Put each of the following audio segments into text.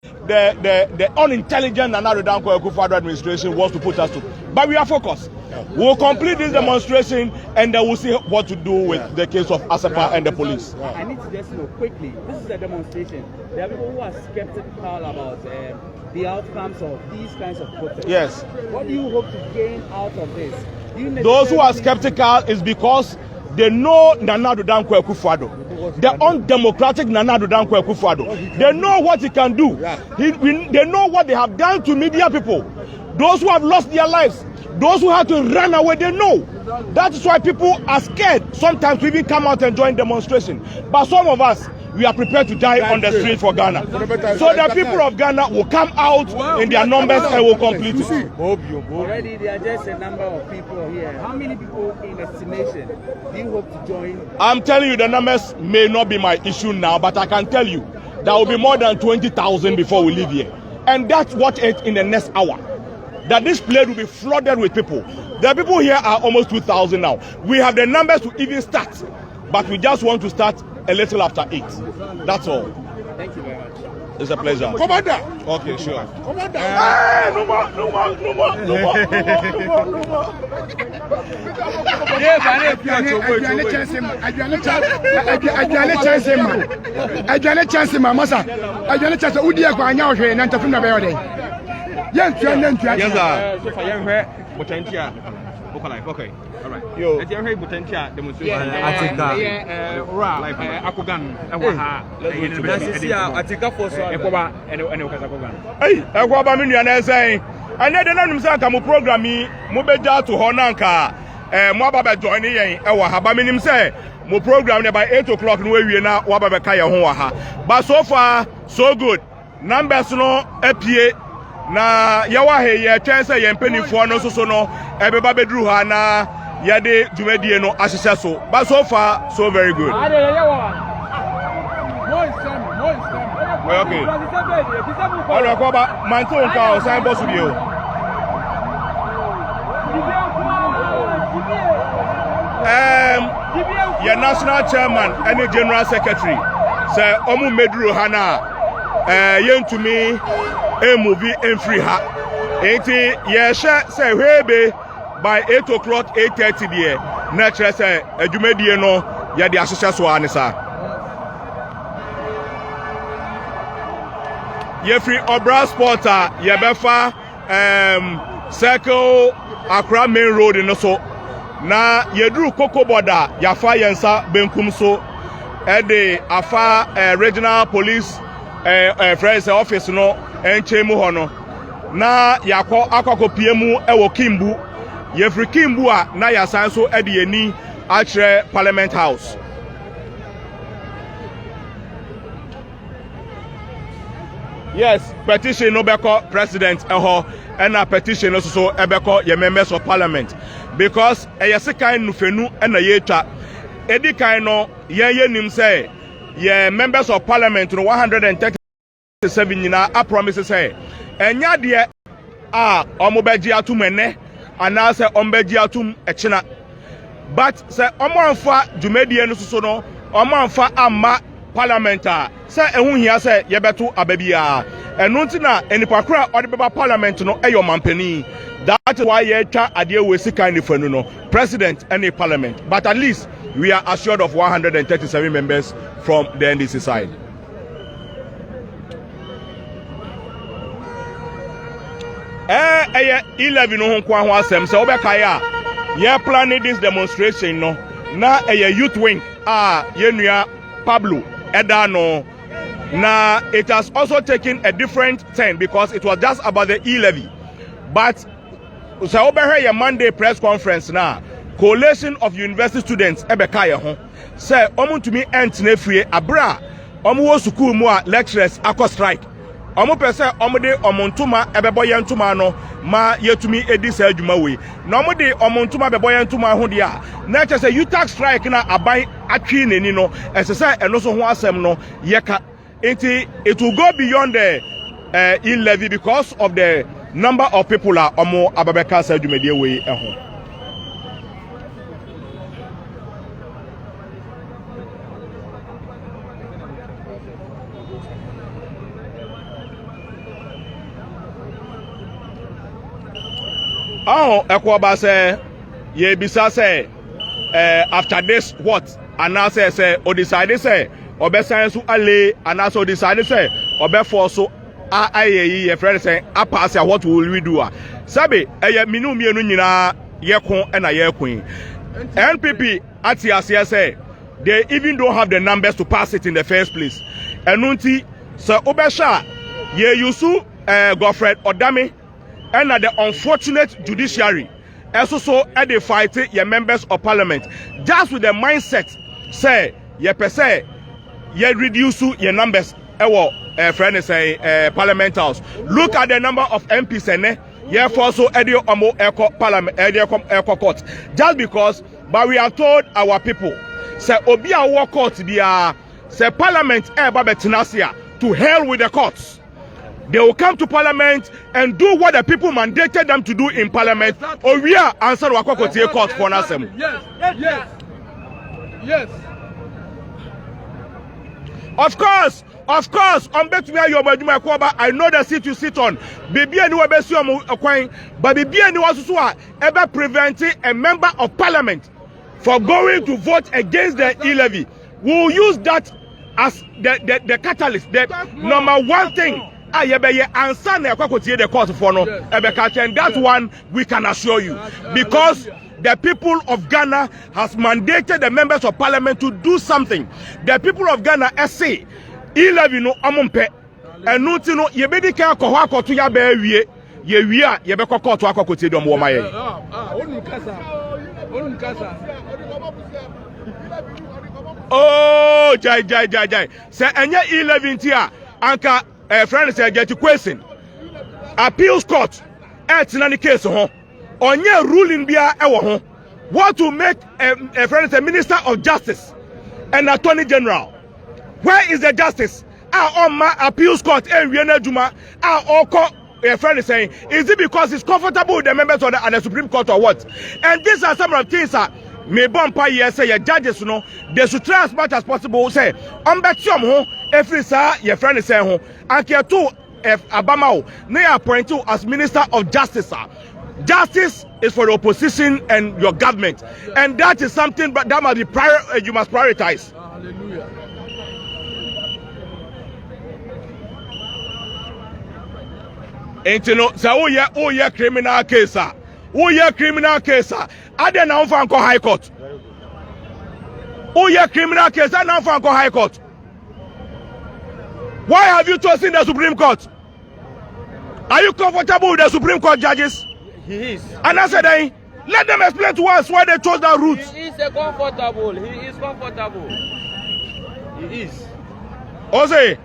the unintelligent Nana Danko Akufo-Addo administration wants to put us to. But we are focused. We'll complete this demonstration and then we'll see what to do with the case of Asepa and the police. I need to just know quickly, this is a demonstration. There are people who are skeptical about the outcomes of these kinds of protests. Yes. What do you hope to gain out of this? Those who are skeptical is because they know Nana Danko Akufo-Addo. The undemocratic Nana Danko Akufo-Addo. They know what he can do. They know what they have done to media people. Those who have lost their lives. Those who have to run away, they know. That is why people are scared sometimes to even come out and join demonstration. But some of us, we are prepared to die on the street for Ghana. So the people of Ghana will come out in their numbers and will complete it. Already there are just a number of people here. How many people in estimation do you hope to join? I'm telling you, the numbers may not be my issue now, but I can tell you there will be more than 20,000 before we leave here. And that's what it in the next hour. That this place will be flooded with people. The people here are almost 2,000 now. We have the numbers to even start, but we just want to start a little after 8. That's all. Thank you very much. It's a pleasure. Commander. Okay, sure. Commander. No more. Yes, sir. Okay. All right. Yo. Let's hear potential demonstration. Hey, Ekwa mi nua na say. Anya de nanum say aka mo program yi mo beja to ho na nka mo aba be join yen e wa ha ba minim say mo program ne by 8 o'clock no awie na wa ba be ka ye ho wa ha. But so far so good. Numbers no apie na yawa he ye twen say ye mpanifo no so no ebeba bedru ha na ye de dwumadie no ahyehyɛ so. But so far so very good. Okay. All right, Koba, man to nka o sign boss bi o. Your national chairman and the general secretary say omu medru ha na yentumi movie and free ha. Enti ye say hwebe by 8 o'clock 8:30 there. Na kire say adwumadie no ye de ahyehyɛ so anisa. Ye free Obra Sporter ye befa Circle Accra Main Road no so. Na yedru Koko Border yafa yensa benkum so de afa regional police friends office no enchemu ho no na yakọ piemu ewo Kimbu ye free Kimbu a na yasan so de yeni akre Parliament House. Yes, petition no beko president eho and a petition also so ebeko ye members of parliament because eyesikan nufenu na yetwa edikan no ye nim say ye members of parliament no 137 nyina a promise say enya de a omobeji atum ene ana say ombeji atum echina but say omoanfa dwumadie no so no omoanfa amma parliamentar say ehun hia say yebeto ababia enu ntina enipakura ode beba parliament no eyo mampani. That is why ye twa ade we sika ni fanu no president and a parliament, but at least we are assured of 137 members from the NDC side. E Levy no ho kwa ho asem say obeka ya ye planning this demonstration no na youth wing ye nua Pablo Edano. Now, it has also taken a different turn because it was just about the E Levy. But, so over here, Monday press conference now, Coalition of University Students, Ebekaya ho, say, omu to me free abra, omu wo sukuu mu a lecturers akọ strike. Omu pese omu de omontuma ebeboye ntuma no ma yetumi edi sa adwuma we. Na omu de omontuma beboye ntuma ho de a na che say UTAG strike na aban atwi neni no ese say eno so ho asem no yeka. It will go beyond the E Levy because of the number of people are omo ababeka sa adwumedie we ehun. Oh, Ekwaba say, ye bisa say, after this, what? And now say, or decide say, or be science to alley, and also decide say, or be for so, a friend say, a pass, what will we do? Sabi, minu mienu nyina, ye kon, and a ye queen. NPP, at say, they even don't have the numbers to pass it in the first place. And nunti, so Obesha, ye yusu, Godfred Odami, and the unfortunate judiciary. Also, they fight your members of parliament just with the mindset say ye per se ye reduce your numbers friend say parliament house. Look at the number of MPs and ye for so edio omo eco parliament eco court just because but we have told our people say obi a court dia say parliament betenasia to hell with the courts. They will come to parliament and do what the people mandated them to do in parliament. Or we are answer Wakoko court for us. Yes. Of course. On bet me your I know the seat you sit on. Baby and you but baby and you also ever preventing a member of parliament for going to vote against the E Levy. We will use that as the catalyst, the number one thing. Answer the court for no, and that one we can assure you because the people of Ghana has mandated the members of parliament to do something. The people of Ghana say, E Levy no amumpe, and no tino ye be dika kohwa to ya be wie ye wie ye be court to akoti dom wo maye. Oh, jai. Say enye E Levy ntia anka friend say get question. Appeals court etina ni case ho. Onye ruling bia ewo ho. What to make a friend say minister of justice and attorney general. Where is the justice? On my appeals court and Vienna Juma a friend is saying, is it because it's comfortable with the members of the Supreme Court or what? And these are some of the things that may bumper yes say your judges know they should try as much as possible say bet ho if your friend is saying ho and care to Abamao they appoint you as minister of justice. Justice is for the opposition and your government, and that is something but that must be you must prioritize. Hallelujah. Ain't you know so oh yeah criminal case criminal case I then now for high court. Oh yeah criminal case I now for high court. Why have you chosen the Supreme Court? Are you comfortable with the Supreme Court judges? He is. And I said, let them explain to us why they chose that route. He is comfortable. He is comfortable. He is. Ose.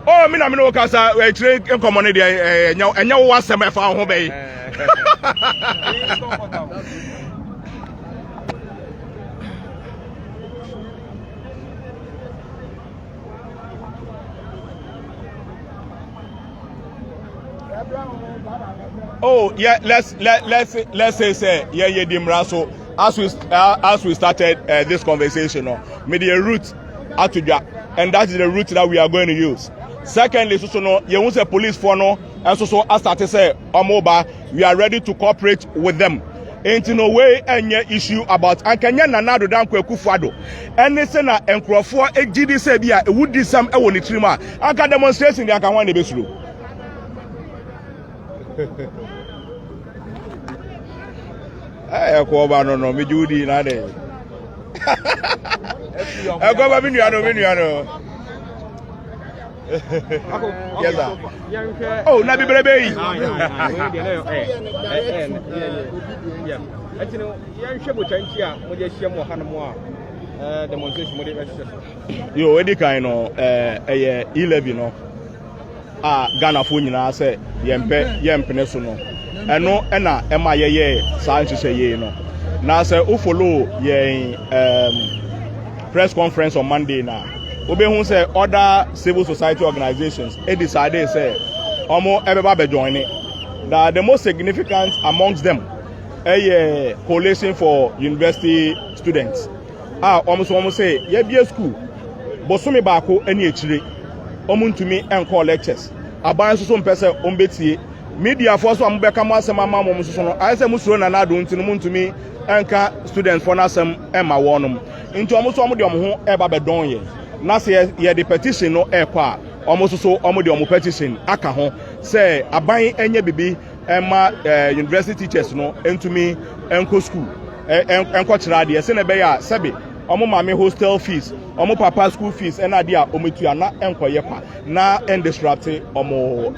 Oh, me no kasa we train come on there enya wo asem e fa ho be. He is comfortable. Oh yeah, let's say yeah dimra so as we started this conversation me the route atuja and that is the route that we are going to use. Secondly, so no you won't say police for no and so as start say omoba we are ready to cooperate with them. Ain't no way any issue about ankanya na nado dan kwekufuado anything na enkrofo egidi say bia e would this some e woni trima anka demonstration dey anka wan dey besuru. I go no me Judy na dey. I go ba menu ano. Yes sir. Oh, na bibrebe yi. Yeah. Actually, yan hwe botanti a mo dey hye mo hanmo a demonstration mo dey be. Yo, we dey kind no E Levy no. Ghana fo nyina say yempe so no. Eno na ema ye saa nhihye ye no. Na say o follow ye press conference on Monday na. Obehu say other civil society organizations decided say omo ebeba be join it. That the most significant amongst them a coalition for university students. Almost say ye be school. Bosumi baako eni echire. Omuntumi enko lectures. Aban so mpese ombetie media for so am be kam asem ama mo so no I say musuro na do ntinu muntumi enka students for na asem ema wonum nti omo so omo de omo ho eba be don ye na se ye the petition no e kwa omo so omo de omo petition aka ho say aban enye bibi ema university teachers no entumi enko school enko kira de se na be ya sebe omo mame hostel fees omo papa school fees ena de a ometua na enko ye kwa na disrupt omo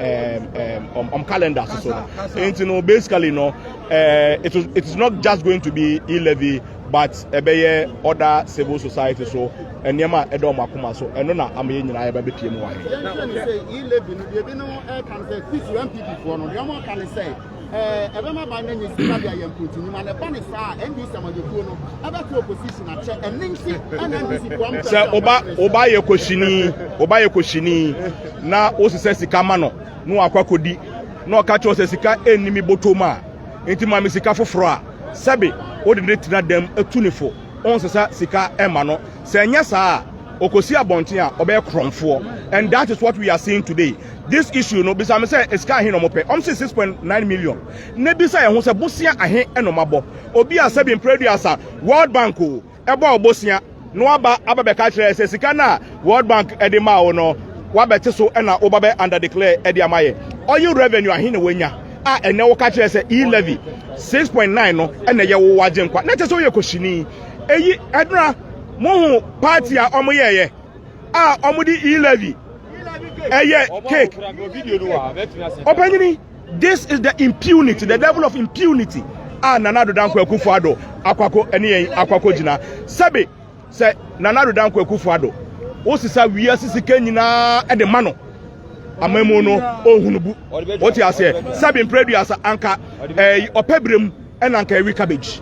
calendar so enti no basically no it is not just going to be E Levy but ebeye other civil society so enema edo makoma so eno na amaye nyina ya betie mu wa say E Levy no de bi no can say fees MPP for no de mo can say ebema ba na nyisi na bia yem continue ma na ba ne sa NDC amajokuo no aba to opposition a che enensi NDC ko am say oba ye koshini na osise sika ma no no akwakodi na okache osisika enimi botoma enti ma me sika foforo a sabe o de tina dem atunifo on sesa sika ema no se nya saa okosi abonten a obe kromfo and that is what we are seeing today. This issue no bisa me say esika hin no mope om say 6.9 million na bisa ye ho se bosia ahe enomabo obi a sabe producer World Bank o ebo obosia no aba ababeka kire se sika na World Bank edema o no wabete so na obabe under declare edi amaye oil revenue ahe na wanya a ene wo ka kire se E Levy 6.9 no ene ye wo waje nkwa na teso ye koshini eyi edra mo party a omo ye a omo di E Levy cake openini this is the impunity, the level of impunity Nanado Danko Akufo-Addo akwako ene akwako jina sabe se Nanado Danko Akufo-Addo osisa wiase sika nyina e de mano amamo no ohunubu oti ase sabe producer anka opebrem ena anka ewi cabbage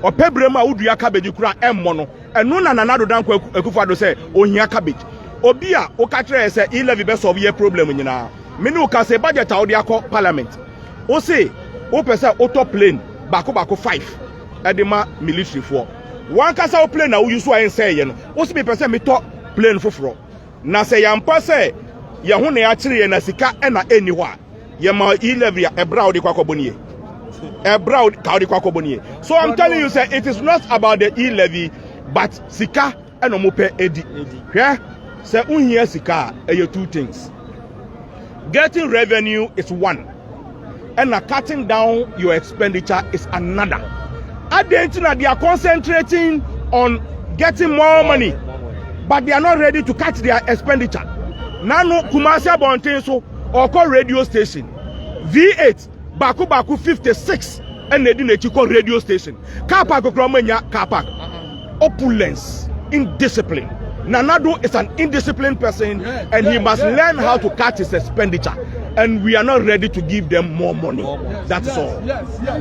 opebrem a wudua cabbage kura emmo no eno na Nanado Danko Akufo-Addo se ohia cabbage obi a o ka kire se E Levy be solve ye problem nyina me no ka se budget a odi akọ parliament o se o pese auto plane bako 5 edema military for one kasa o plane na o use so say ye no o se me pese me to plane foforo na se yampa se ye ho na ya kire ye na sika e na eni ho a ye ma E Levy e bra odi kwakobonye e bra ka odi kwakobonye. So I'm telling you say it is not about the E Levy but sika e no mo pe edi hwe say unhia sika e two things. Getting revenue is one, and cutting down your expenditure is another. Argentina, they are concentrating on getting more money, but they are not ready to cut their expenditure. Nano Kumasi Abonten so or call radio station V8 Baku 56 and they didn't call radio station. Car park car park. Opulence, indiscipline. Nanado is an indisciplined person and he must learn how to cut his expenditure. And we are not ready to give them more money. That's all. Yes. And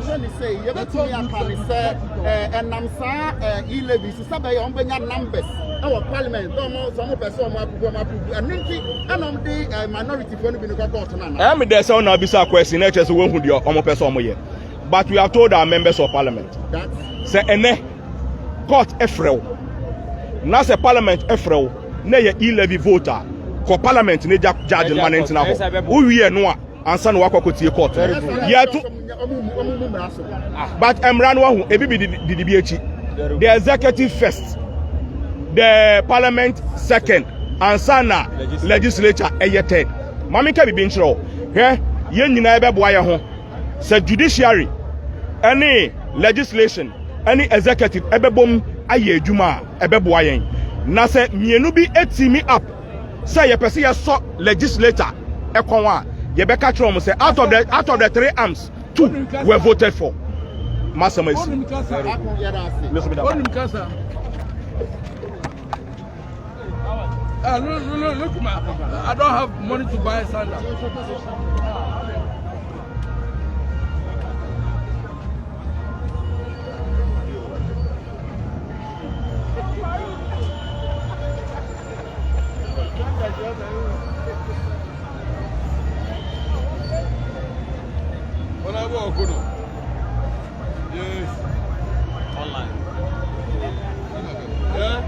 I'm saying, E Levy, Sabe, on numbers. Our parliament, some person, and the minority for the I mean, there's no bizarre question. It's just one who your homo person here. But we are told our members of parliament. Say, ene court efrel. Na se parliament efrel na ye E Levy voter ko parliament ne judge man ntina ho wo wie no a ansa na wakokotie court ye to but emra no ho ebi bi echi the executive first the parliament second ansa na legislature eye third mami ka bibi nchiro he ye nyina ebe boa ye ho se judiciary any legislation any executive ebe bom aye adwuma ebeboa yen na se mienu bi etimi up say ye pese ye so legislator ekon a ye be ka kire say out of the 3 arms 2 were voted for masama isi look man, I don't have money to buy sandal. Yes. Online. Yeah.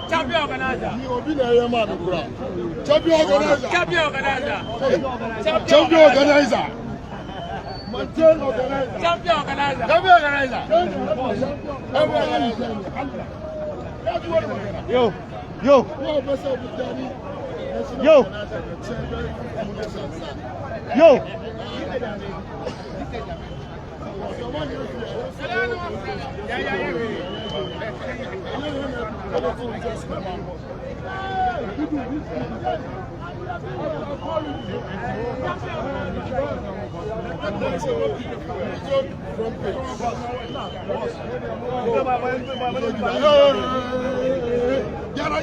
Champion organizer. Champion organizer. Champion organizer. Champion organizer. Champion organizer. Champion organizer. Yo.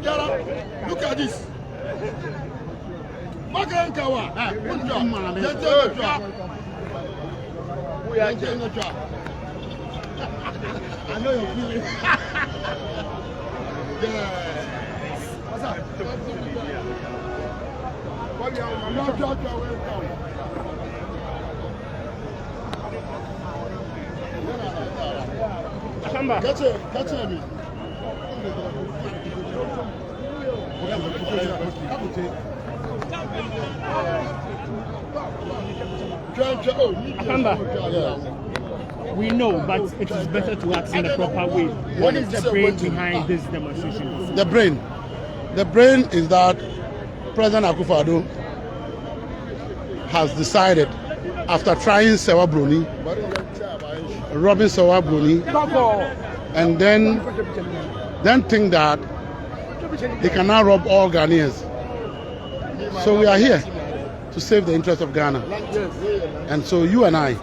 Jara, look at this. Makankawa. I know you're feeling. What's up? Catch it. We know, but it is better to act in the proper way. What is the brain behind this demonstration? The brain is that President Akufo-Addo has decided, after trying Sewa Bruni, robbing Sewa Bruni, and then think that he can now rob all Ghanaians. So we are here to save the interest of Ghana. And so you and I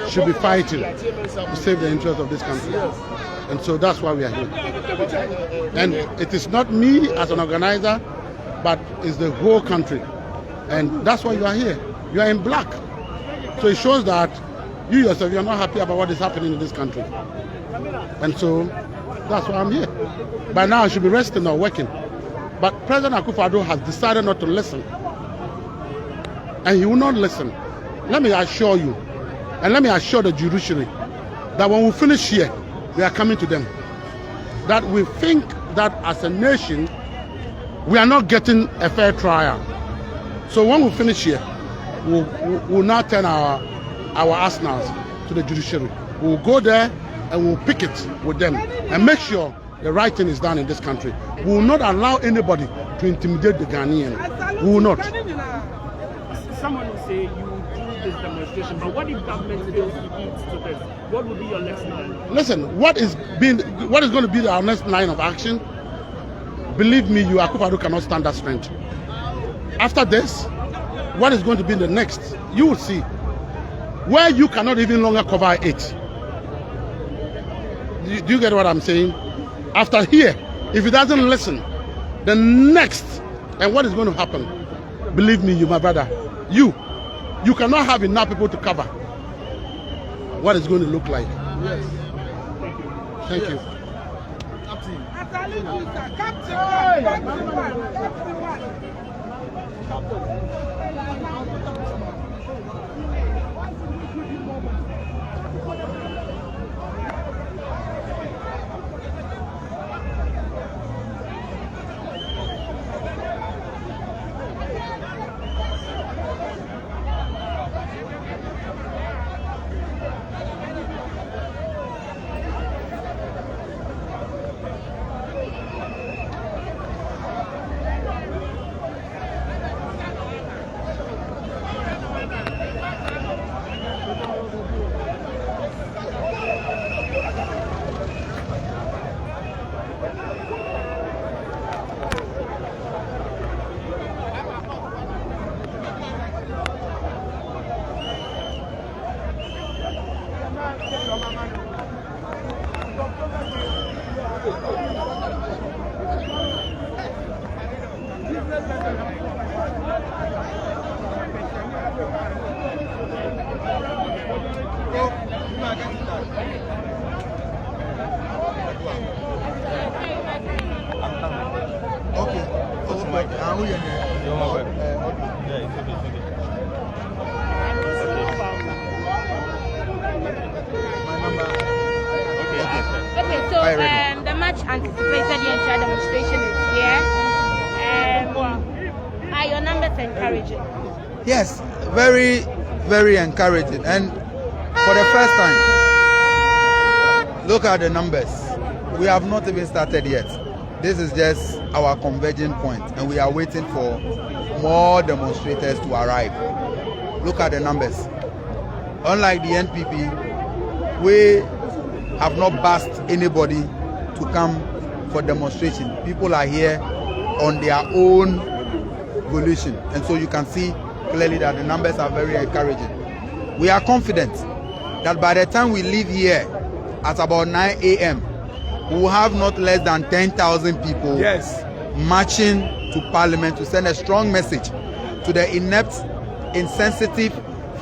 should be fighting to save the interest of this country. And so that's why we are here. And it is not me as an organizer, but it's the whole country. And that's why you are here. You are in black. So it shows that you yourself, you are not happy about what is happening in this country. And so that's why I'm here. By now I should be resting or working. But President Akufo-Addo has decided not to listen. And he will not listen. Let me assure you, and let me assure the judiciary, that when we finish here, we are coming to them. That we think that as a nation, we are not getting a fair trial. So when we finish here, we'll now turn our arsenals to the judiciary. We'll go there and we'll pick it with them and make sure the right thing is done in this country. We will not allow anybody to intimidate the Ghanaian. We will not. Someone will say you do this demonstration, but what if government fails to eat to this? What will be your next line? Listen, what is going to be our next line of action? Believe me, Akufo-Addo cannot stand that strength. After this, what is going to be the next? You will see. Where you cannot even longer cover it. Do you get what I'm saying? After here, if he doesn't listen, the next, and what is going to happen? Believe me, my brother, you cannot have enough people to cover what it's going to look like. Yes. Thank you. much anticipated Yentia demonstration is here. Are your numbers encouraging? Yes, very, very encouraging. And for the first time, look at the numbers. We have not even started yet. This is just our converging point, and we are waiting for more demonstrators to arrive. Look at the numbers. Unlike the NPP, we have not asked anybody to come for demonstration. People are here on their own volition, and so you can see clearly that the numbers are very encouraging. We are confident that by the time we leave here at about 9 a.m., we will have not less than 10,000 people marching to Parliament to send a strong message to the inept, insensitive,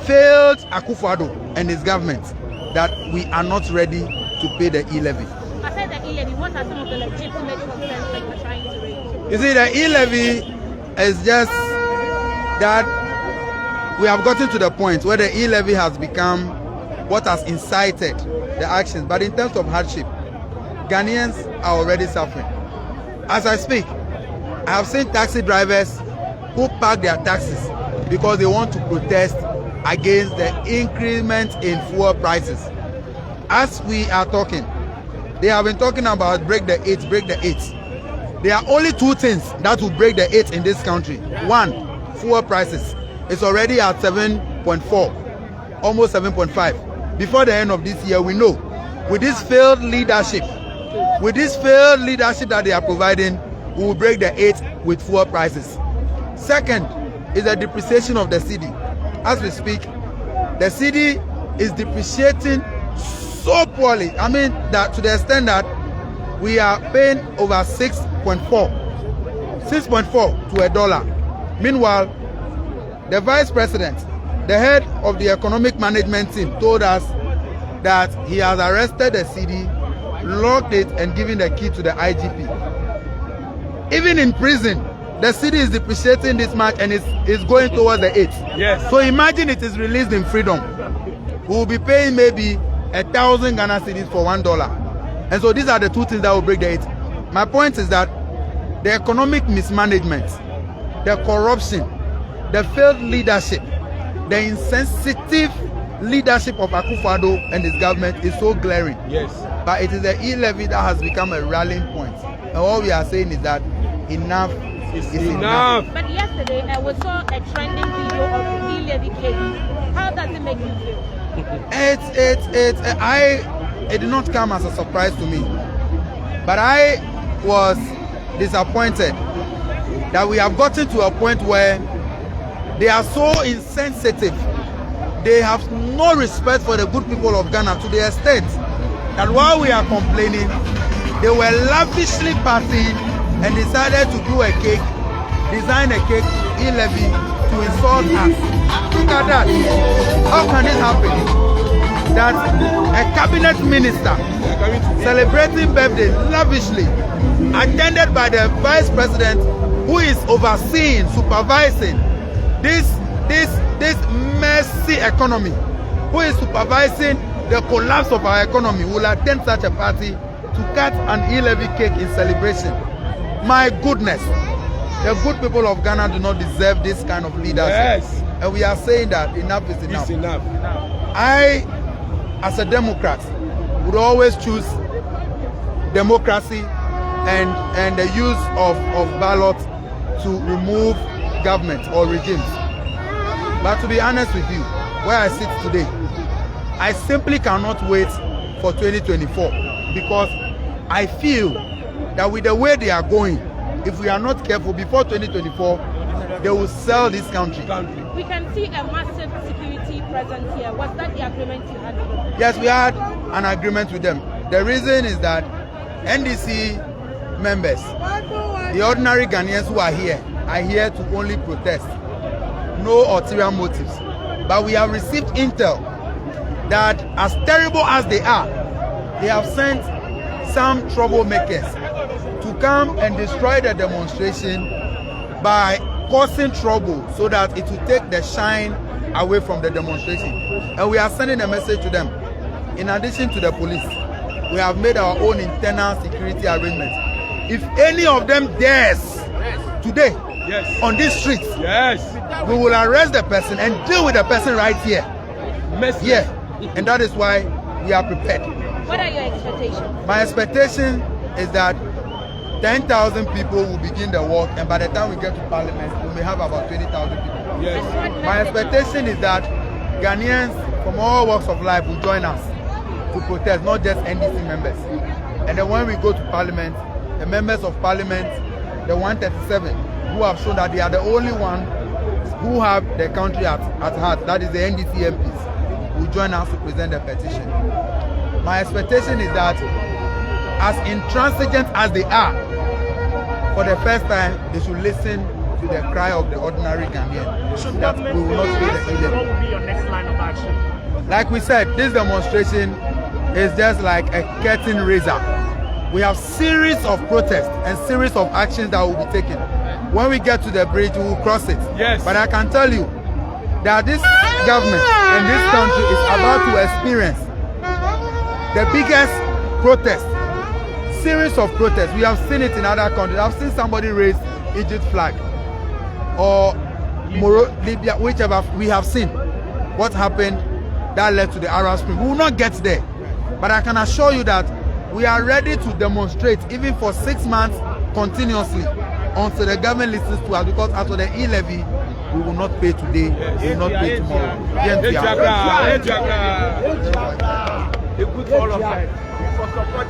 failed Akufo-Addo and his government that we are not ready to pay the E Levy. Aside the E Levy, what are some of the legitimate concerns that you're trying to raise? You see, the E Levy is just that we have gotten to the point where the E Levy has become what has incited the actions. But in terms of hardship, Ghanaians are already suffering. As I speak, I have seen taxi drivers who park their taxis because they want to protest against the increment in fuel prices. As we are talking, they have been talking about break the eight. There are only two things that will break the eight in this country. One, fuel prices. It's already at 7.4, almost 7.5. Before the end of this year, we know with this failed leadership that they are providing, we will break the eight with fuel prices. Second is the depreciation of the cedi. As we speak, the cedi is depreciating so poorly. I mean that to the extent that we are paying over 6.4 to $1. Meanwhile, the vice president, the head of the economic management team, told us that he has arrested the cedi, locked it, and given the key to the IGP. Even in prison, the cedi is depreciating this much and is going towards the 8. Yes. So imagine it is released in freedom. We will be paying maybe 1,000 Ghana cedis for $1. And so these are the two things that will break the 8. My point is that the economic mismanagement, the corruption, the failed leadership, the insensitive leadership of Akufo-Addo and his government is so glaring. Yes. But it is the E Levy that has become a rallying point. And all we are saying is that enough is enough. But yesterday, we saw a trending video of the E Levy cake. How does it make you feel? It did not come as a surprise to me. But I was disappointed that we have gotten to a point where they are so insensitive. They have no respect for the good people of Ghana to the extent that while we are complaining, they were lavishly partying and decided to do a cake, design a cake, E Levy, to insult us. Look at that. How can it happen that a cabinet minister celebrating birthday lavishly, attended by the vice president who is overseeing, supervising this messy economy, who is supervising the collapse of our economy, will attend such a party to cut an E Levy cake in celebration? My goodness, the good people of Ghana do not deserve this kind of leadership. Yes. And we are saying that enough is enough. It's enough. I, as a Democrat, would always choose democracy and the use of ballot to remove government or regimes. But to be honest with you, where I sit today, I simply cannot wait for 2024 because I feel that with the way they are going, if we are not careful, before 2024, they will sell this country. We can see a massive security presence here. Was that the agreement you had with them? Yes, we had an agreement with them. The reason is that NDC members, the ordinary Ghanaians who are here to only protest. No ulterior motives. But we have received intel that as terrible as they have sent some troublemakers to come and destroy the demonstration by causing trouble so that it will take the shine away from the demonstration. And we are sending a message to them. In addition to the police, we have made our own internal security arrangements. If any of them dares today on these streets, we will arrest the person and deal with the person right here. Here. And that is why we are prepared. What are your expectations? My expectation is that 10,000 people will begin the work, and by the time we get to Parliament, we may have about 20,000 people. My expectation is that Ghanaians from all walks of life will join us to protest, not just NDC members. And then when we go to Parliament, the members of Parliament, the 137, who have shown that they are the only one who have the country at heart, that is the NDC MPs, will join us to present the petition. My expectation is that as intransigent as they are, for the first time, they should listen to the cry of the ordinary Ghanaian. That we will not pay the E Levy. What will be your next line of action? Like we said, this demonstration is just like a curtain raiser. We have series of protests and series of actions that will be taken. When we get to the bridge, we will cross it. But I can tell you that this government and this country is about to experience the biggest protest, series of protests. We have seen it in other countries. I've seen somebody raise Egypt flag or Libya, whichever. We have seen what happened that led to the Arab Spring. We will not get there, but I can assure you that we are ready to demonstrate even for 6 months continuously until the government listens to us, because after the E Levy, we will not pay today, we will not pay tomorrow. All of that. For support.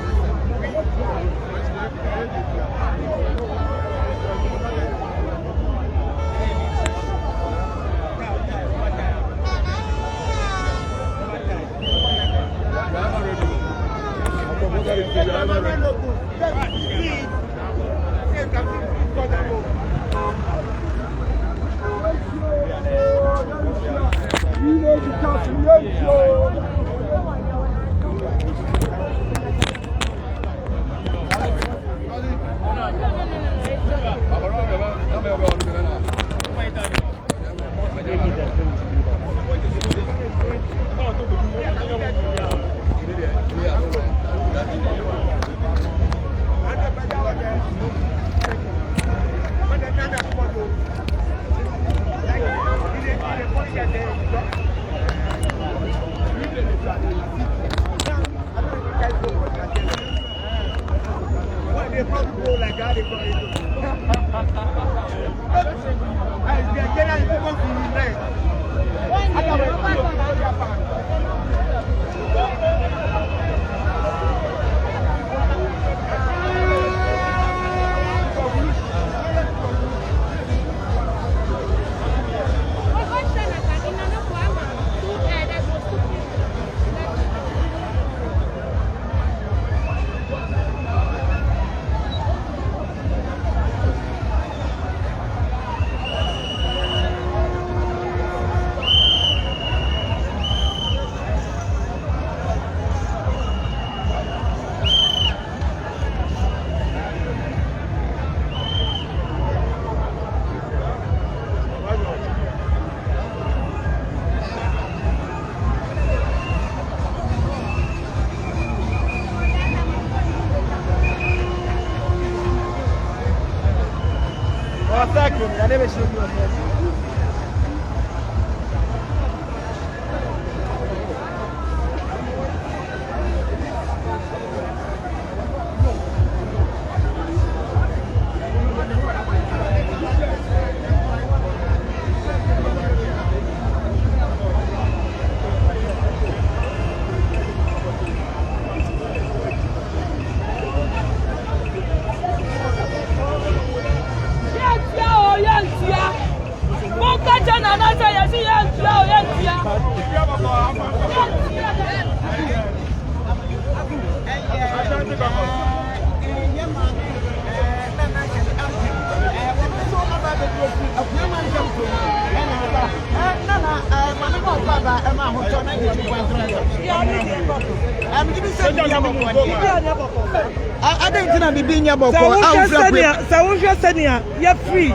free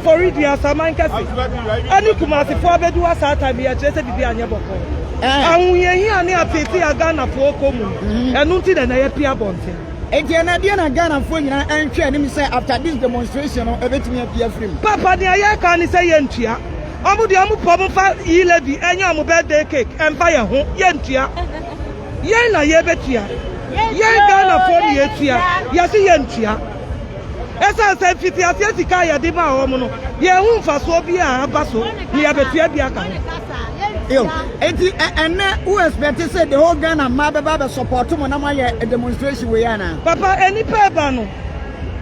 for reading as a man. Any Kumasi for Bedu as a time, we are just a Bibiania Boko. Awuye ani atete ya Ghana for komu. Enu nti na ye pia bonte. Enti na dia na Ghana for nyina enhwe anim say after this demonstration no ebetimi apia free. Papa dia ya ka ni say ye ntua. Omu dia mu pom fa E Levy enya omu birthday cake emfa ye ho ye ntua. Ye na ye betua. Ye Ghana for ye tua. Ye se ye ntua. Esa se fiti asia sika ya di ma omu no. Ye hu mfa so bi a abaso ni ya betua bi aka. Yo, enti ene who expect say the whole Ghana ma be support mo na ma ye a demonstration we yana. Papa eni pe ba no.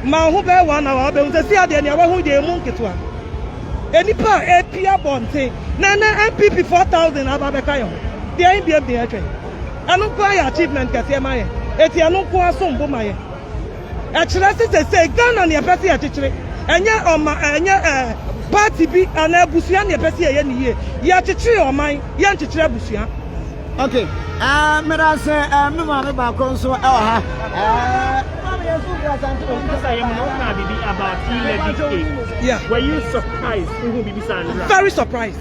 Ma hu be wa na wa be hu se ade ne wa hu de mu nketwa. Eni pa e pia bonte. Na MPP 4000 aba be ka yo. De ai bia de atwe. Anu kwa ya achievement kase ma ye. Eti anu kwa sombo ma ye. E kire se Ghana ne pese ya kire. Enye party bi ana busia ne pese ye ni ye. Ya kire oman, ya kire busia. Okay. Mera se me ma me ba kon so ha. Yeah. Were you surprised? Very surprised.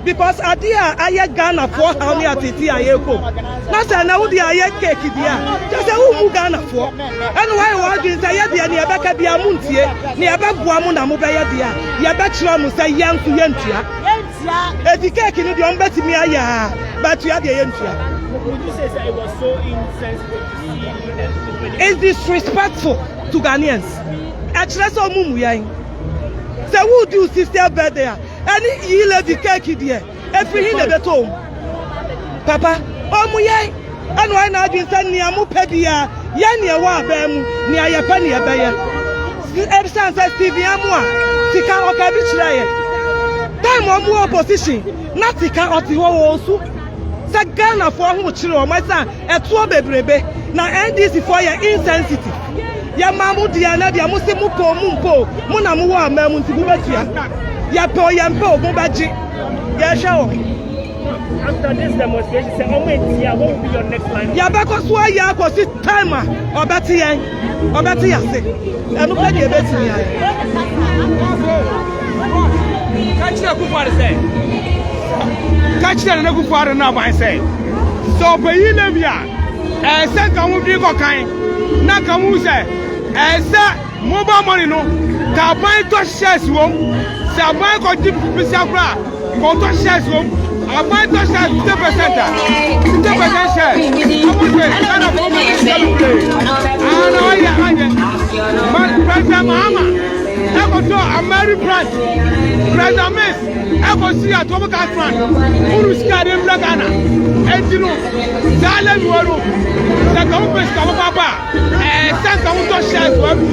Because Adia aye Ghana for how many atiti aye ko. Na say na wudi aye cake dia. Just say who mu Ghana for. And why we dey say ye dia ne ebeka bia mu ntie. Ne ebeboa mu na mu be ye dia. Ye be kira mu say yantu yentua. Yentua. Edi cake ni de on betimi aye. But you are the yentua. Would you say that it was so insensitive to see that? It's disrespectful to Ghanaians. Actually, so mumu yain. Say who do sister birthday? Any E Levy cake there. Every hin ebe to. Papa, omu yain. Anu ai na adwin say nia mu pedia. Ya nia wa aba mu, nia ye pa nia ebe ye. Ebsan say Steve Amua, sika okabi kira ye. Time omu opposition, na sika oti ho osu. Say Ghana for hu kire o my son, eto bebrebe. Na NDC for ye insensitive. Ya mamu dia na dia musi mu ko mu mpo. Mu na mu wa mamu nti bu betia. Ya pe o ya mpe ogun baji. Ya hwe o. After this demonstration, say what will be your next line? Ya be ko so ya ko si time obeti yen. Obeti ya se. Enu pe de beti ya. Kachira ku fare say. Kachira na ku fare na ban say. So pe yi le bia. Say kan mu bi ko kan. Na kan mu say say mobile money no. Ka ban to shares wom. Say ban ko deep bisa kra. Ko to shares wom. About to share 50%. 50% share. President Mahama, I go to American branch. President Miss, I go see a Tobacan front. Who is carrying Blagana? And you know, Salem Waru, the government Papa, and send them to share 1%.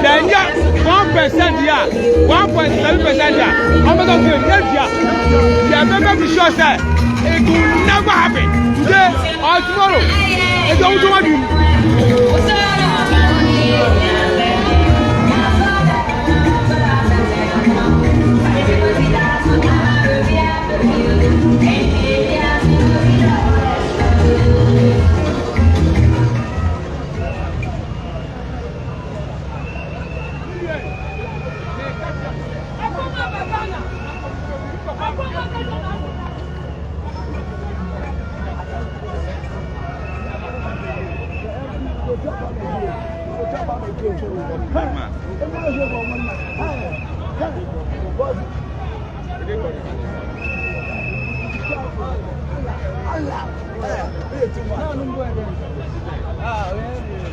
Then, 1% here, 1.7% here. I'm going to get here. Yeah, be sure that it will never happen today or tomorrow. It's going to happen.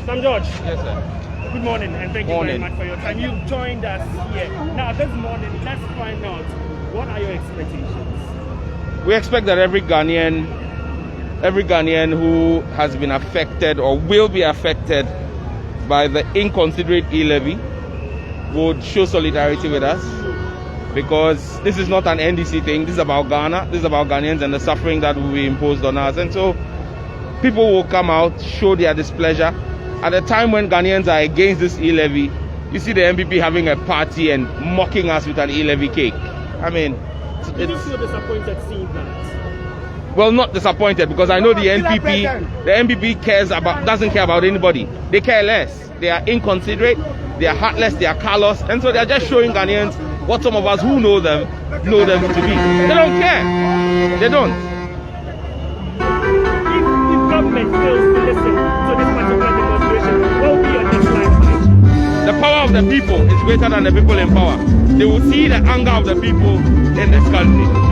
Sam George. Yes, sir. Good morning, and thank you very much for your time. You've joined us here. Now, this morning, let's find out, what are your expectations? We expect that every Ghanaian who has been affected or will be affected by the inconsiderate E Levy would show solidarity with us, because this is not an NDC thing. This is about Ghana. This is about Ghanaians and the suffering that will be imposed on us. And so people will come out, show their displeasure. At a time when Ghanaians are against this E Levy, you see the MPP having a party and mocking us with an E Levy cake. I mean, Did you feel disappointed seeing that? Well, not disappointed, because I know the MPP doesn't care about anybody. They care less. They are inconsiderate, they are heartless, they are callous, and so they are just showing Ghanaians what some of us who know them to be. They don't care. They don't. government fails to listen to this particular demonstration, what will be your next line of action? The power of the people is greater than the people in power. They will see the anger of the people in this country.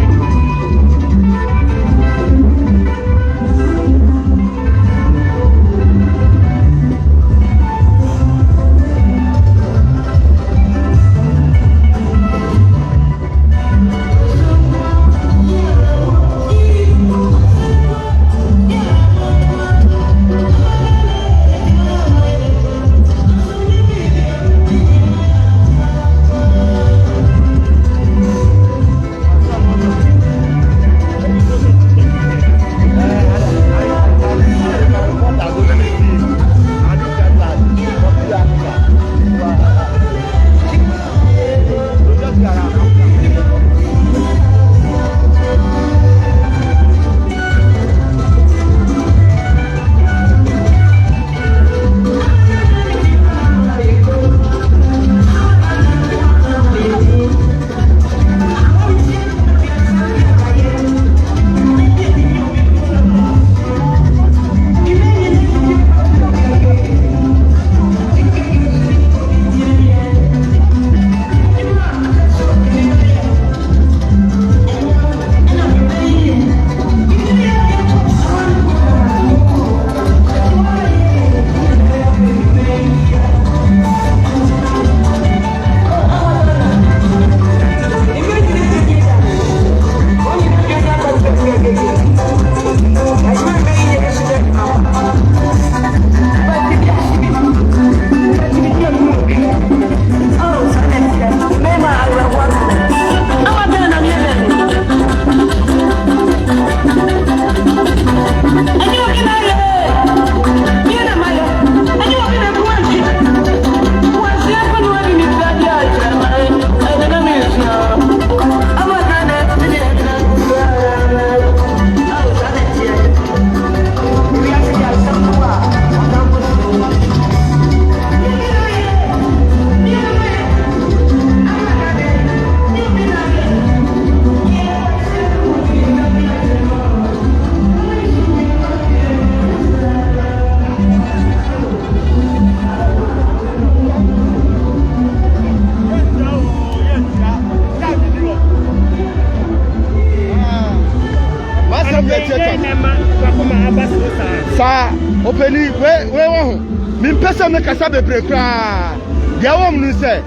Sa openi we ho mi pesa me kasa bebre kra dia wo mu se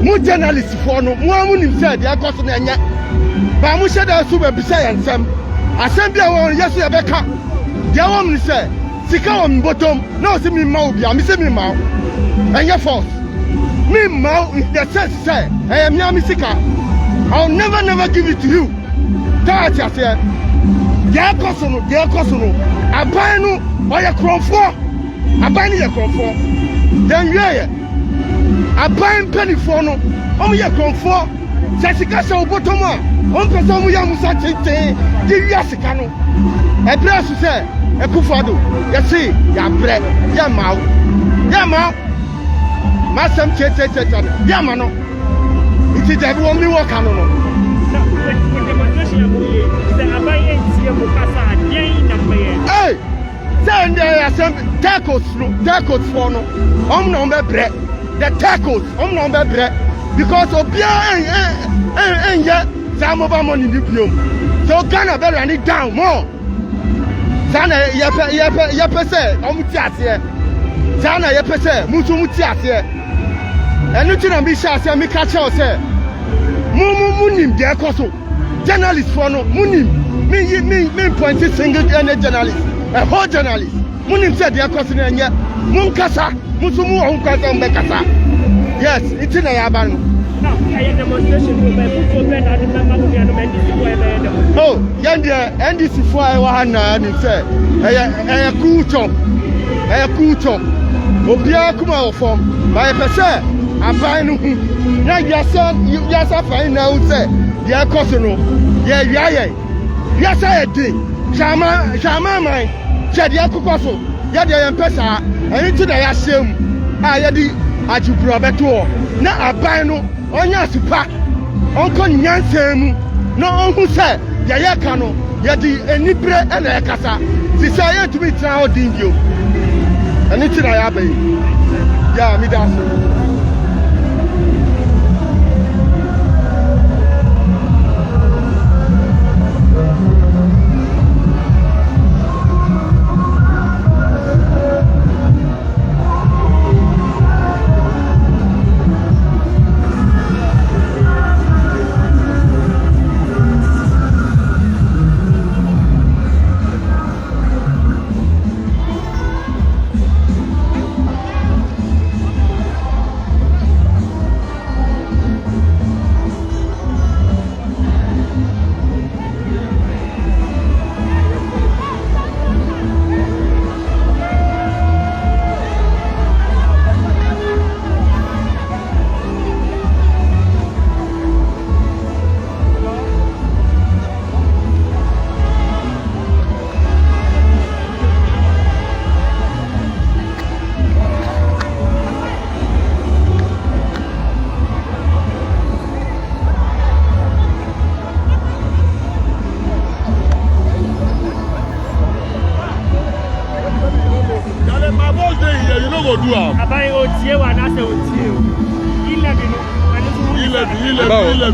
mu journalist for no mu amu nim se dia koso na nya ba mu sheda su be bisa yansam asem bia wo yesu ye beka dia wo mu se sika wo mbotom na o se mi ma obi am se mi ma enya force mi ma the sense say I am mi sika I'll never give it to you that ya say dia koso no aban no oye krofo aban ni ye krofo den wiye aban penifo no o ye krofo sasika se obotom a o pese o ya musa tete di wi asika no ebre su se ekufado ye si ya bre ya mawo masam tete ya ma no iti jabi wo mi wo kanu no hey, send the tacos for no. No bread. The tacos, no bread. Because of and yet, some of our money in so Ghana better run it down more. Sana yapese, omutiasie. Sana yapese, mutumutiasie. And you can be shy, me catch us. Munim, dear Koso. Journalist for no, munim. Me pointed single journalist, a whole journalist. Munim said they are crossing and yet Munkasa, Musumu Hunkasa and Bekasa. Yes, it's in a yaban. Oh, Yandia, NDC for Wana, and said, a cool chop. Obia Kuma form by a percent. I'm buying now your son, you just have fine now, say, they are crossing. Yeah. Yes, I did. Shama, mine. Said Yakukoso. Yadia and Pesa. And into the Yassim. I had the Ajubrabeto. Now I buy no on Yasupa. Uncle Yansem. na ɔhu sɛ yɛyɛ ka no yɛde anibere ɛna ɛkasa si sɛ yɛntumi tena hɔ din bio ɛne ti na yɛaba yi yɛ meda ase.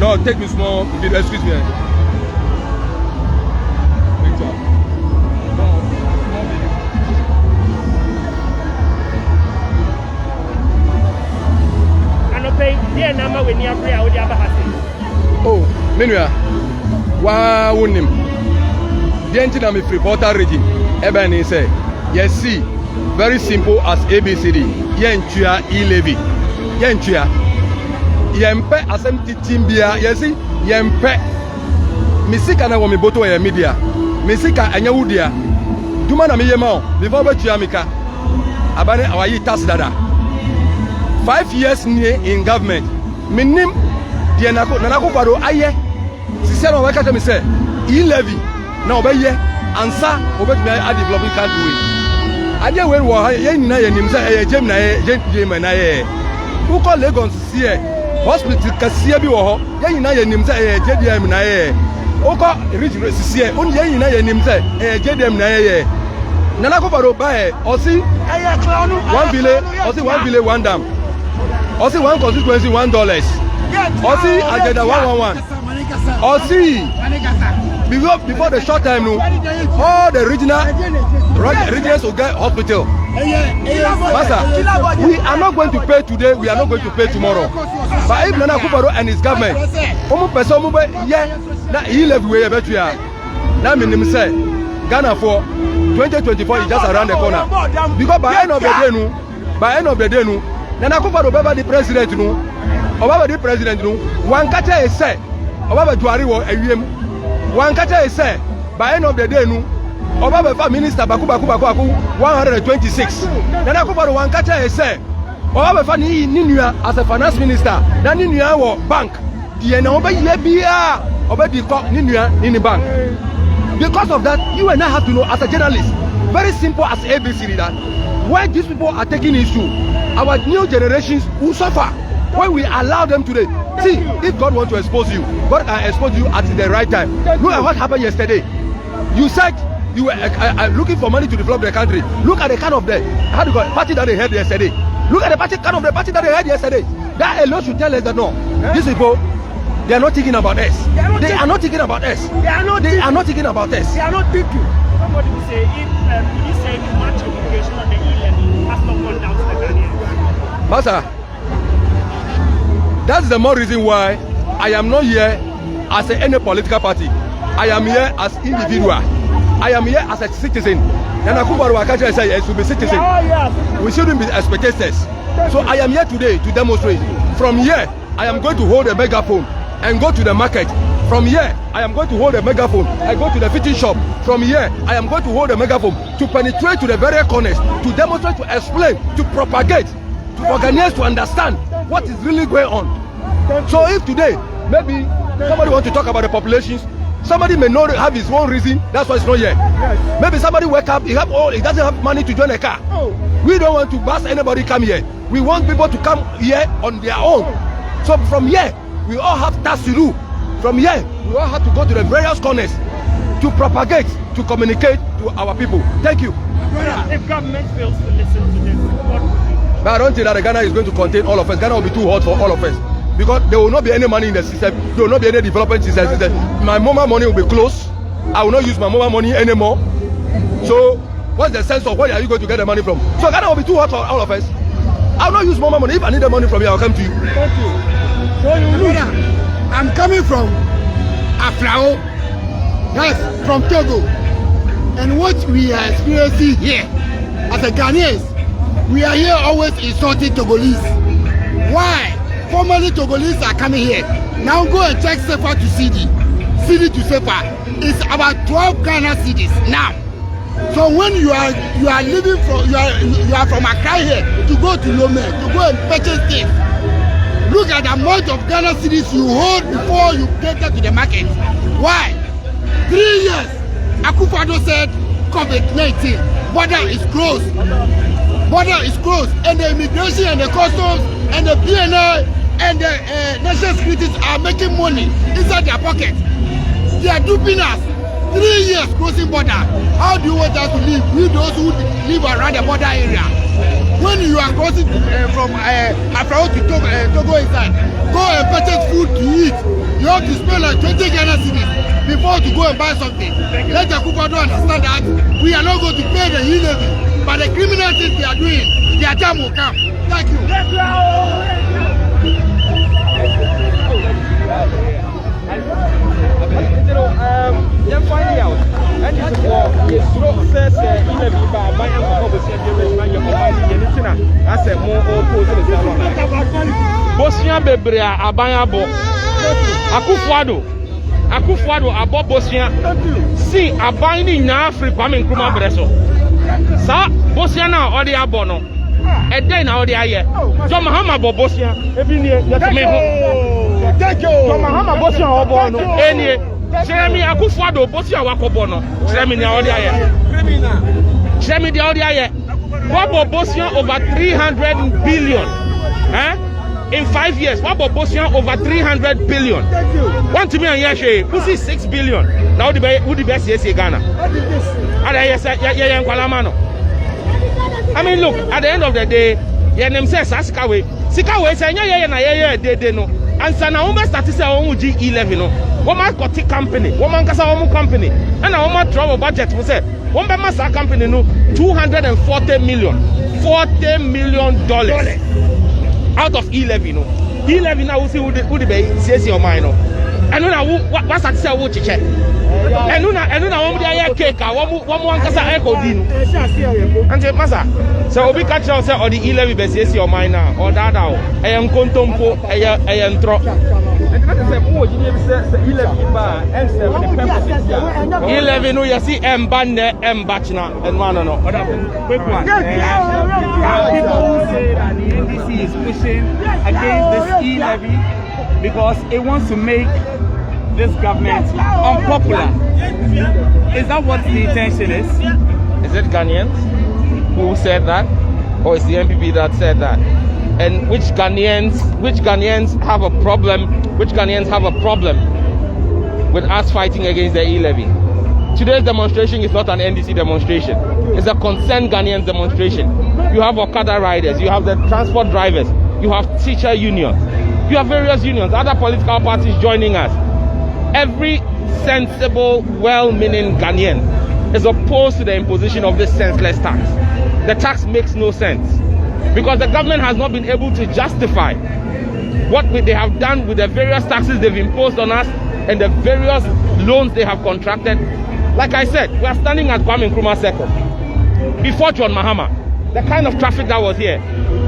No, take me small. Excuse me. Oh, Menua. Wow, wunim. The engine I'm a reporter regime. Ebony say, yes, see, very simple as ABCD. Yentua E Levy. Yentua. Yempe asem titimbia yesi yempe misika na wo me boto ya media misika anya wudia duma na meyema o before betua mika abane awayi tax dada 5 years in government minim de na ko kwado aye sise no we ka me say E Levy na obeye ansa obetumi a develop country ade we wo ye nyina ye nim say eye jem na ye jem na ye who call Lagos here hospital kasia bi wo ho ye nyina ye nim say eye JDM na ye oko regional sisie on ye nyina ye nim say eye JDM na ye nana ko baro ba e osi eye clown 1 billion osi 1 billion 1 dam osi 1 constituency $1 osi agenda 111 osi before the short time no all the regions will get hospital. Master, we are not going to pay today, we are not going to pay tomorrow. But if Nana Kuparo and his government, na E Levy way better ya. Na minim say Ghana for 2024 is just around the corner. Because by end of the day no, Nana Kuparo beba the president no, Obaba the president no, one catcher is say, Obaba Juari wo ewiem. One catcher is say by end of the day no, Obaba minister baku 126. Nana Kuparo one catcher is say Obaba ni nua as a finance minister, na ni nua wo bank. Die na oba ye bia oba di ko ni nua ni bank. Because of that, you and I have to know as a journalist, very simple as ABC that why these people are taking issue, our new generations will suffer when we allow them today. See, if God wants to expose you, God can expose you at the right time. Look at what happened yesterday. You said you were looking for money to develop the country. Look at the kind of the party that they had yesterday. Look at the kind of the party that they had yesterday. That alone should tell us that no, these people, they are not thinking about us. They are not thinking about us. They are not thinking about us. They are not thinking. Somebody will say if you say much education on the E Levy has not gone down to the Ghanaians. Master, that's the more reason why I am not here as any political party. I am here as individual. I am here as a citizen. And Akubaru Akaja said yes, we be citizen. We shouldn't be spectators. So I am here today to demonstrate. From here, I am going to hold a megaphone and go to the market. From here, I am going to hold a megaphone. I go to the fitting shop. From here, I am going to hold a megaphone to penetrate to the very corners, to demonstrate, to explain, to propagate, to organize, to understand what is really going on. So if today, maybe somebody wants to talk about the populations, somebody may not have his own reason, that's why it's not here. Yes. Maybe somebody wake up, he doesn't have money to join a car. Oh. We don't want to bust anybody come here. We want people to come here on their own. So from here, we all have tasks to do. From here, we all have to go to the various corners to propagate, to communicate to our people. Thank you. If government fails to listen to this, what would you? But I don't think that Ghana is going to contain all of us. Ghana will be too hot for all of us. Because there will not be any money in the system. There will not be any development system. My mobile money will be closed. I will not use my mobile money anymore. So what's the sense of where are you going to get the money from? So Ghana will be too hot for all of us. I will not use mobile money. If I need the money from you, I'll come to you. Thank you. So you look, I'm coming from Afrao, yes, from Togo. And what we are experiencing here, as a Ghanaians, we are here always insulting Togolese. Why? Formerly Togolese are coming here. Now go and check SEPA to CD. CD to SEPA. It's about 12 Ghana cities now. So when you are living from you are from Accra here to go to Lome to go and purchase things. Look at the amount of Ghana cities you hold before you get to the market. Why? 3 years. Akufo-Addo said COVID-19 border is closed. Border is closed, and the immigration and the customs and the PNA and the national securities are making money inside their pockets. They are duping us. 3 years crossing border. How do you want us to live? We those who live around the border area. When you are crossing from Afrao to Togo inside, go and purchase food to eat. You have to spend like 20 Ghana cedis before to go and buy something. Let the Akufo-Addo understand that we are not going to pay the E Levy, but the criminal things they are doing, their time will come. Thank you. You're finding out. And you says, E Levy by buying a that's a more opposite salon. Bosnia Bebrea, Abayabo, Akufo-Addo, Abo Bosnia. See, a binding now free Kwame Nkrumah Breso. Sa Bosnia now, or the Abono. And then now the aye. John Mahama Bosnia, every year, let me home. Thank you. John Mahama Bosnia, Obono, any. Jeremy Akufo-Addo, Bosnia Wakobono, Jeremy the Odia. Jeremy the Odia. What Bosnia over 300 billion? In 5 years, what Bosnia over 300 billion? Thank you. One to me and Yashe, who see 6 billion? Now the best yes Ghana. I mean, look, at the end of the day, your name says Sikawe. Sikawe say they no. And so now we start to say E Levy no. Woman got a company, woman kasa company, and a woman travel budget we say. One by massa company no $240 million, $40 million out of E Levy no. E Levy now we see who the be says your mind no. And now what's that say who chiche? And now one dey cake, one kasa echo din. And say massa, so obi catch us say or the E Levy be says your mind now or that now. I am kontompo, I am tro. E Levy no you see mbane mbachna and one no. Quick one. People who say that the NDC is pushing against this E Levy because it wants to make this government unpopular. Is that what the intention is? Is it Ghanaians who said that, or is the MPP that said that? And which Ghanaians have a problem? Which Ghanaians have a problem with us fighting against the E Levy? Today's demonstration is not an NDC demonstration. It's a concerned Ghanaian demonstration. You have Okada riders, you have the transport drivers, you have teacher unions, you have various unions, other political parties joining us. Every sensible, well-meaning Ghanaian is opposed to the imposition of this senseless tax. The tax makes no sense because the government has not been able to justify what they have done with the various taxes they've imposed on us and the various loans they have contracted. Like I said, we are standing at Kwame Nkrumah Circle before John Mahama. The kind of traffic that was here,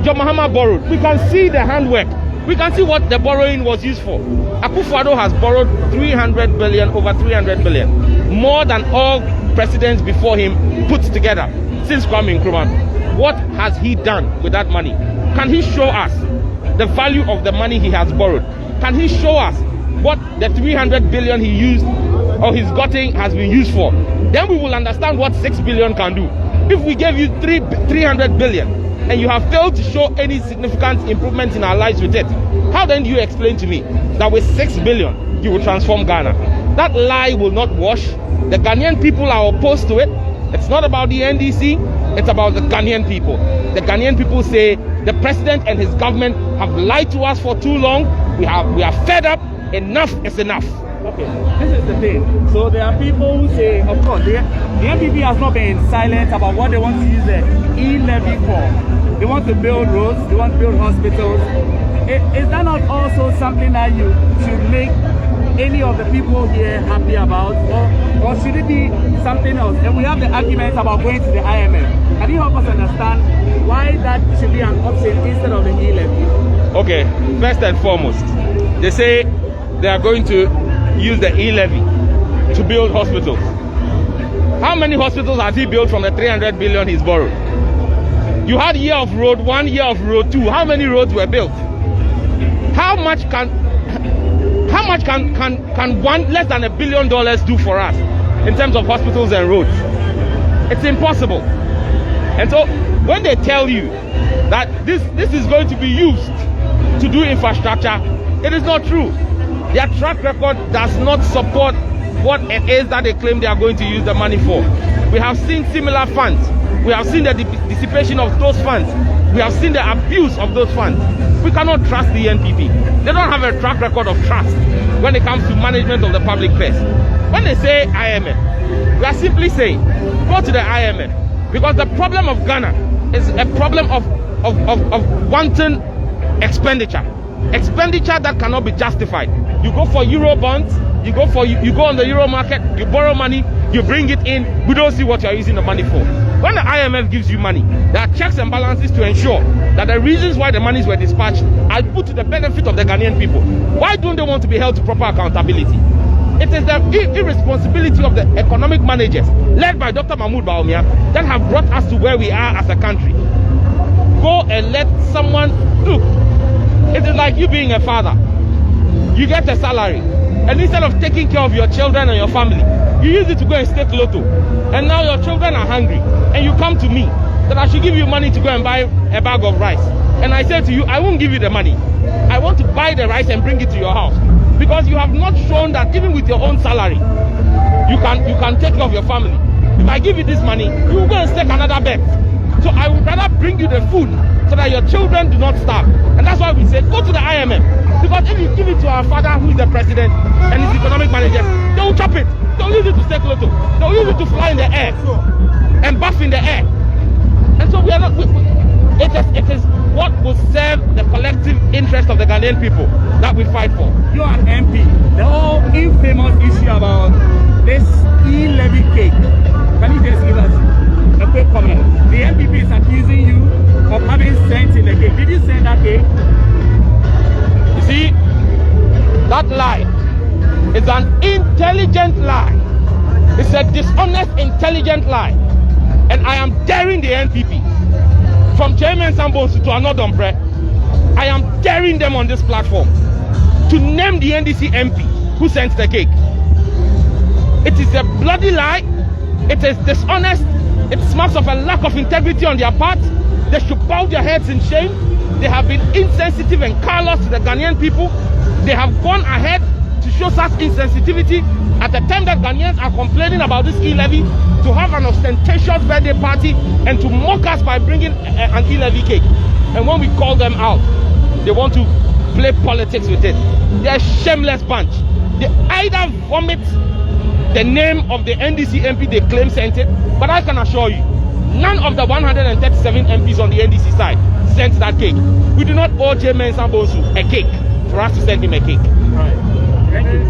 John Mahama borrowed. We can see the handwork. We can see what the borrowing was used for. Akufo-Addo has borrowed 300 billion, over 300 billion, more than all presidents before him put together since Kwame Nkrumah. What has he done with that money? Can he show us the value of the money he has borrowed? Can he show us what the 300 billion he used or he's gotten has been used for? Then we will understand what 6 billion can do. If we gave you 300 billion and you have failed to show any significant improvement in our lives with it, how then do you explain to me that with 6 billion you will transform Ghana. That lie will not wash. The Ghanaian people are opposed to it. It's not about the NDC, it's about the Ghanaian people. The Ghanaian people say the president and his government have lied to us for too long. We are fed up. Enough is enough. Okay, this is the thing. So there are people who say, of course, the NPP has not been silent about what they want to use the E Levy for. They want to build roads, they want to build hospitals. Is that not also something that you should make any of the people here happy about, or should it be something else? And we have the arguments about going to the IMF. Can you help us understand why that should be an option instead of the E Levy? Okay, first and foremost, they say they are going to use the E Levy to build hospitals. How many hospitals has he built from the 300 billion he's borrowed? You had year of road 1, year of road 2. How many roads were built? How much can one less than $1 billion do for us in terms of hospitals and roads? It's impossible. And so when they tell you that this is going to be used to do infrastructure, it is not true. Their track record does not support what it is that they claim they are going to use the money for. We have seen similar funds. We have seen the dissipation of those funds. We have seen the abuse of those funds. We cannot trust the NPP. They don't have a track record of trust when it comes to management of the public purse. When they say IMF, we are simply saying, go to the IMF. Because the problem of Ghana is a problem of wanton expenditure. Expenditure that cannot be justified. You go for Euro bonds, you go on the Euro market, you borrow money, you bring it in, we don't see what you're using the money for. When the IMF gives you money, there are checks and balances to ensure that the reasons why the monies were dispatched are put to the benefit of the Ghanaian people. Why don't they want to be held to proper accountability? It is the irresponsibility of the economic managers, led by Dr. Mahmoud Bawumia, that have brought us to where we are as a country. Go and let someone, look, it is like you being a father. You get a salary, and instead of taking care of your children and your family, you use it to go and stake lotto. And now your children are hungry, and you come to me that I should give you money to go and buy a bag of rice. And I say to you, I won't give you the money. I want to buy the rice and bring it to your house. Because you have not shown that even with your own salary, you can take care of your family. If I give you this money, you will go and stake another bet. So I would rather bring you the food so that your children do not starve. And that's why we say, go to the IMF. Because if you give it to our father, who is the president, and his economic managers, they will chop it. They will use it to stake lotto. They will use it to fly in the air and buff in the air. And so we are not. It is what will serve the collective interest of the Ghanaian people that we fight for. You are an MP. The whole infamous issue about this E Levy cake. Can you just give us a quick comment? The NPP is accusing you of having cents in the cake. Did you send that cake? You see, that lie is an intelligent lie. It's a dishonest, intelligent lie. And I am daring the NPP, from Chairman Sambonsu to Anodombre, I am daring them on this platform to name the NDC MP who sent the cake. It is a bloody lie. It is dishonest. It smacks of a lack of integrity on their part. They should bow their heads in shame. They have been insensitive and callous to the Ghanaian people. They have gone ahead to show such insensitivity at the time that Ghanaians are complaining about this E Levy, to have an ostentatious birthday party and to mock us by bringing an E Levy cake. And when we call them out, they want to play politics with it. They're a shameless bunch. They either vomit the name of the NDC MP they claim sent it, but I can assure you, none of the 137 MPs on the NDC side sent that cake. We do not owe Chairman Sambonsu a cake for us to send him a cake. All right. Thank you.